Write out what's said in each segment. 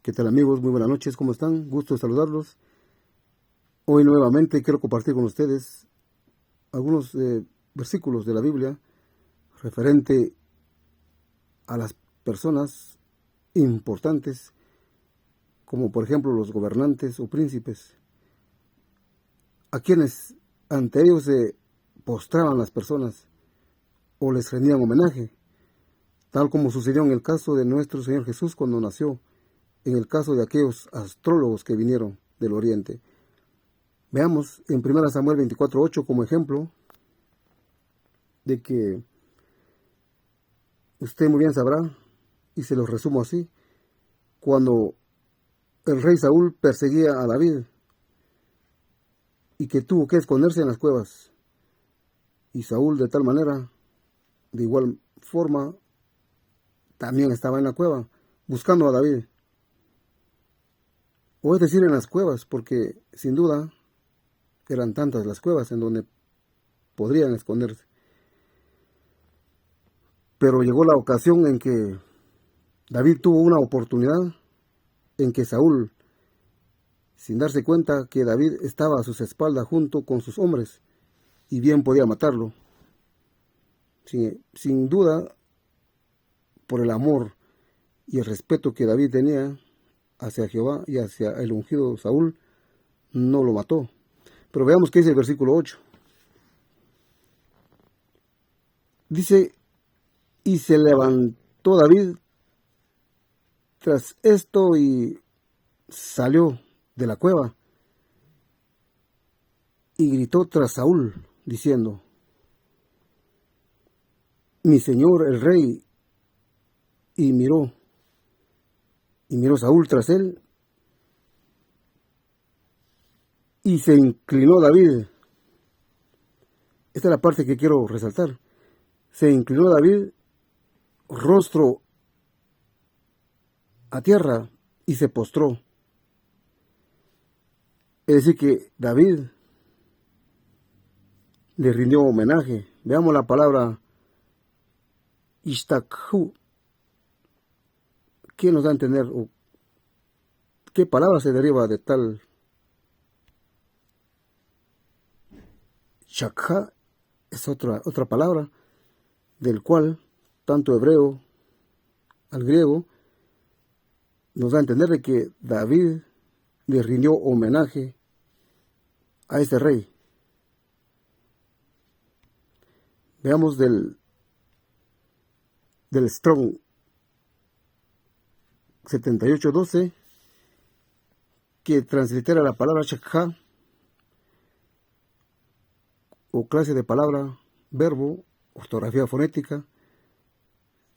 ¿Qué tal amigos? Muy buenas noches, ¿cómo están? Gusto de saludarlos. Hoy nuevamente quiero compartir con ustedes algunos versículos de la Biblia referente a las personas importantes, como por ejemplo los gobernantes o príncipes, a quienes ante ellos se postraban las personas o les rendían homenaje, tal como sucedió en el caso de nuestro Señor Jesús cuando nació, en el caso de aquellos astrólogos que vinieron del oriente. Veamos en 1 Samuel 24:8 como ejemplo de que usted muy bien sabrá, y se los resumo así: cuando el rey Saúl perseguía a David y que tuvo que esconderse en las cuevas, y Saúl de tal manera, de igual forma, también estaba en la cueva buscando a David, o es decir, en las cuevas, porque sin duda eran tantas las cuevas en donde podrían esconderse. Pero llegó la ocasión en que David tuvo una oportunidad en que Saúl, sin darse cuenta que David estaba a sus espaldas junto con sus hombres, y bien podía matarlo, sin duda, por el amor y el respeto que David tenía hacia Jehová y hacia el ungido Saúl, no lo mató. Pero veamos qué dice el versículo 8. Dice: y se levantó David tras esto y salió de la cueva y gritó tras Saúl, diciendo: mi señor el rey. Y miró Saúl tras él, y se inclinó David. Esta es la parte que quiero resaltar. Se inclinó David rostro a tierra y se postró. Es decir, que David le rindió homenaje. Veamos la palabra Ishtakhu. ¿Qué nos da a entender? ¿O qué palabra se deriva de tal? Shakha es otra palabra, del cual tanto hebreo al griego nos da a entender de que David le rindió homenaje a ese rey. Veamos del Strong 78:12, que translitera la palabra Shakha, o clase de palabra, verbo, ortografía fonética.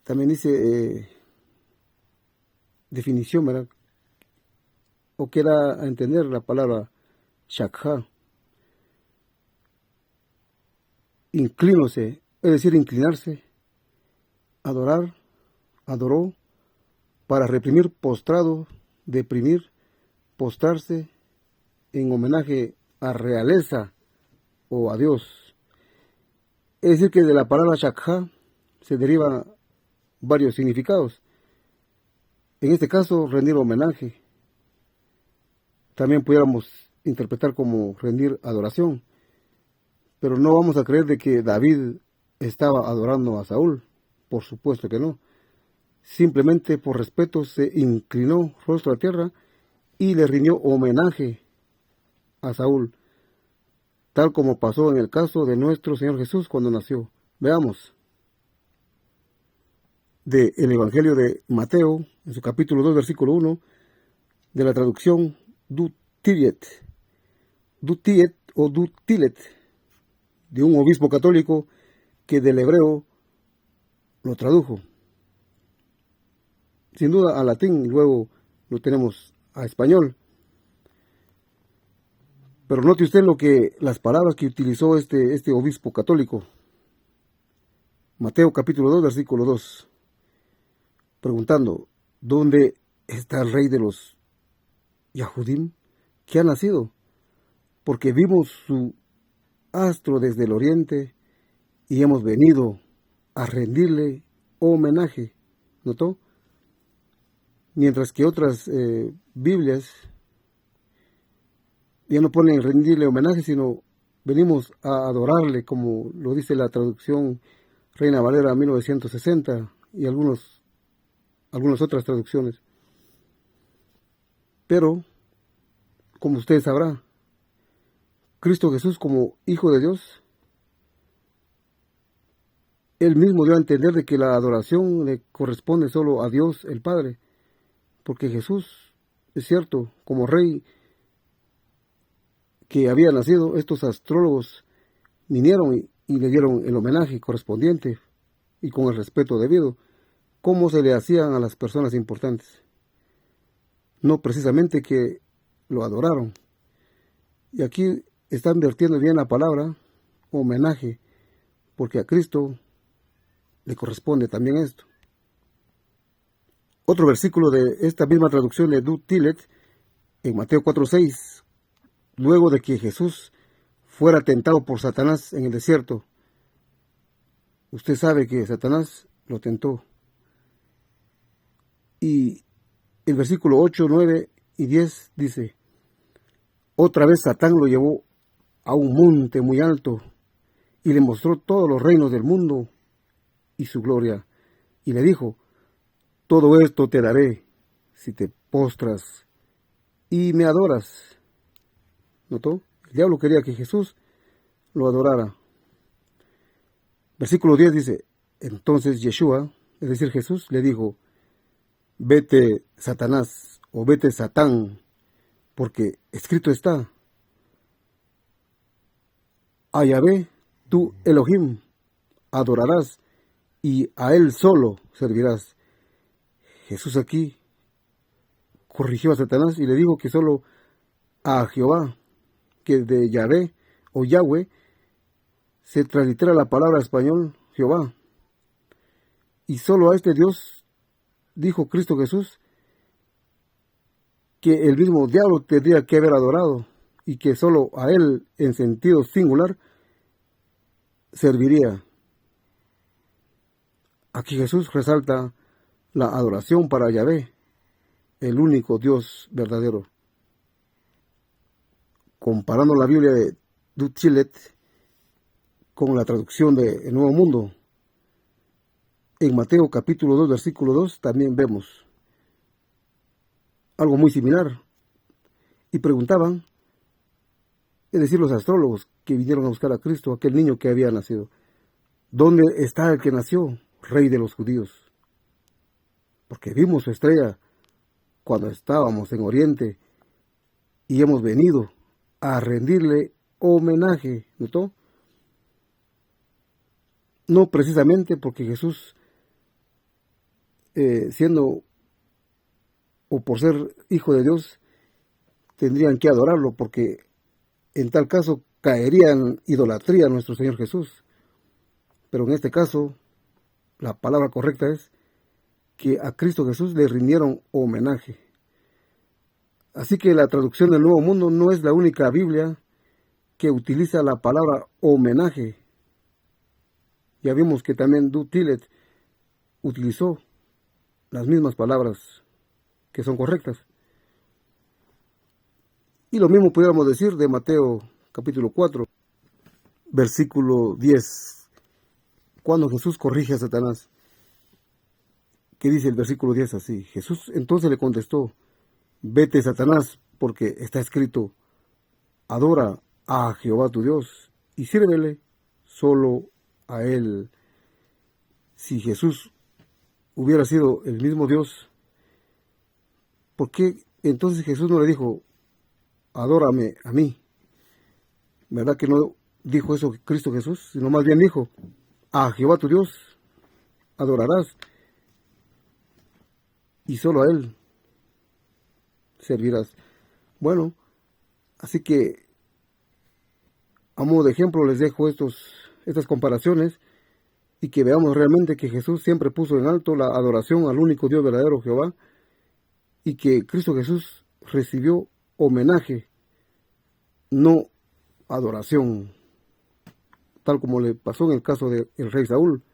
También dice definición, ¿verdad? O que da a entender la palabra Shakha. Inclínose, es decir, inclinarse, adorar, adoró, para reprimir, postrado, deprimir, postrarse, en homenaje a realeza o a Dios. Es decir, que de la palabra Shakha se deriva varios significados. En este caso, rendir homenaje. También pudiéramos interpretar como rendir adoración. Pero no vamos a creer de que David estaba adorando a Saúl. Por supuesto que no. Simplemente por respeto se inclinó rostro a tierra y le rindió homenaje a Saúl, tal como pasó en el caso de nuestro Señor Jesús cuando nació. Veamos del Evangelio de Mateo, en su capítulo 2, versículo 1, de la traducción Dutilet o Dutilet, de un obispo católico que del hebreo lo tradujo, sin duda, al latín, luego lo tenemos a español. Pero note usted las palabras que utilizó este obispo católico. Mateo capítulo 2, versículo 2, preguntando: ¿dónde está el rey de los Yahudim que ha nacido? Porque vimos su astro desde el oriente y hemos venido a rendirle homenaje. ¿Notó? mientras que otras Biblias ya no ponen rendirle homenaje, sino venimos a adorarle, como lo dice la traducción Reina Valera 1960 y algunas otras traducciones. Pero, como usted sabrá, Cristo Jesús, como Hijo de Dios, Él mismo dio a entender de que la adoración le corresponde solo a Dios el Padre, porque Jesús, es cierto, como Rey que había nacido, estos astrólogos vinieron y le dieron el homenaje correspondiente y con el respeto debido, como se le hacían a las personas importantes. No precisamente que lo adoraron. Y aquí están vertiendo bien la palabra homenaje, porque a Cristo le corresponde también esto. Otro versículo de esta misma traducción de Du Tillet, en Mateo 4:6, luego de que Jesús fuera tentado por Satanás en el desierto. Usted sabe que Satanás lo tentó. Y el versículo 8, 9 y 10 dice, otra vez Satán lo llevó a un monte muy alto y le mostró todos los reinos del mundo y su gloria. Y le dijo, todo esto te daré si te postras y me adoras. ¿Notó? El diablo quería que Jesús lo adorara. Versículo 10 dice, entonces Yeshua, es decir Jesús, le dijo, vete Satanás o vete Satán, porque escrito está, a Yahvé tu Elohim adorarás y a él solo servirás. Jesús aquí corrigió a Satanás y le dijo que solo a Jehová, que de Yahvé o Yahweh se translitera la palabra español Jehová. Y solo a este Dios, dijo Cristo Jesús, que el mismo diablo tendría que haber adorado y que solo a él, en sentido singular, serviría. Aquí Jesús resalta la adoración para Yahvé, el único Dios verdadero. Comparando la Biblia de Du Tillet con la traducción de El Nuevo Mundo, en Mateo capítulo 2, versículo 2, también vemos algo muy similar. Y preguntaban, es decir, los astrólogos que vinieron a buscar a Cristo, aquel niño que había nacido, ¿dónde está el que nació, Rey de los judíos? Porque vimos su estrella cuando estábamos en Oriente y hemos venido a rendirle homenaje. ¿Notó? No precisamente porque Jesús, siendo o por ser hijo de Dios, tendrían que adorarlo, porque en tal caso caería en idolatría a nuestro Señor Jesús. Pero en este caso, la palabra correcta es que a Cristo Jesús le rindieron homenaje. Así que la traducción del Nuevo Mundo no es la única Biblia que utiliza la palabra homenaje. Ya vimos que también Du Tillet utilizó las mismas palabras que son correctas. Y lo mismo pudiéramos decir de Mateo capítulo 4, versículo 10, cuando Jesús corrige a Satanás. ¿Qué dice el versículo 10 así? Jesús entonces le contestó, vete Satanás, porque está escrito, adora a Jehová tu Dios y sírvele solo a él. Si Jesús hubiera sido el mismo Dios, ¿por qué entonces Jesús no le dijo, adórame a mí? ¿Verdad que no dijo eso Cristo Jesús? Sino más bien dijo, a Jehová tu Dios adorarás y solo a él servirás. Bueno, así que a modo de ejemplo les dejo estas comparaciones y que veamos realmente que Jesús siempre puso en alto la adoración al único Dios verdadero Jehová y que Cristo Jesús recibió homenaje, no adoración, tal como le pasó en el caso del rey Saúl.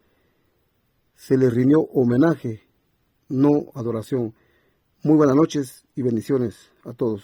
Se le rindió homenaje, no adoración. Muy buenas noches y bendiciones a todos.